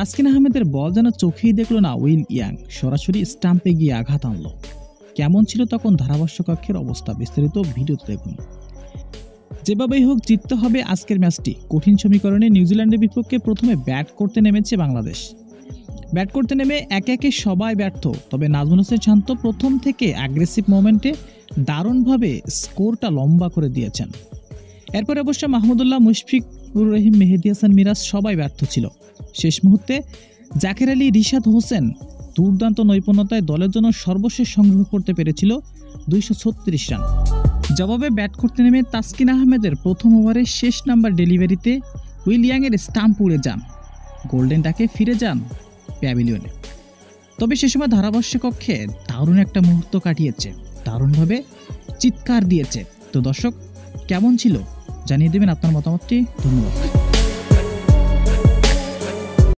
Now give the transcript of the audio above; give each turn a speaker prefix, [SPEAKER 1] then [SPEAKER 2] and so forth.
[SPEAKER 1] তাসকিন আহমেদের বল যেন চোখেই দেখল না উইল ইয়াং, সরাসরি স্টাম্পে গিয়ে আঘাত আনল। কেমন ছিল তখন ধারাভাষ্যকক্ষের অবস্থা, বিস্তারিত ভিডিওতে দেখুন। যেভাবেই হোক জিততে হবে আজকের ম্যাচটি। কঠিন সমীকরণে নিউজিল্যান্ডের বিপক্ষে প্রথমে ব্যাট করতে নেমেছে বাংলাদেশ। ব্যাট করতে নেমে একে একে সবাই ব্যর্থ, তবে নাজমুল হোসেন শান্ত প্রথম থেকে অ্যাগ্রেসিভ মোমেন্টে দারুণভাবে স্কোরটা লম্বা করে দিয়েছেন। এরপর অবশ্য মাহমুদুল্লাহ, মুশফিকুর রহিম, মেহেদী হাসান মিরাজ সবাই ব্যর্থ ছিল। শেষ মুহূর্তে জাকের আলী, রিশাদ হোসেন দুর্দান্ত নৈপুণ্যতায় দলের জন্য সর্বশেষ সংগ্রহ করতে পেরেছিল 236 রান। জবাবে ব্যাট করতে নেমে তাসকিন আহমেদের প্রথম ওভারের শেষ নাম্বার ডেলিভারিতে উইল ইয়াংয়ের স্টাম্প উড়ে যান। গোল্ডেন ডাকে ফিরে যান প্যাভিলিয়নে। তবে সে সময় ধারাভাষ্যকক্ষে দারুণ একটা মুহূর্ত কাটিয়েছে, দারুণভাবে চিৎকার দিয়েছে। তো দর্শক, কেমন ছিল জানিয়ে দেবেন আপনার মতামতটি। ধন্যবাদ।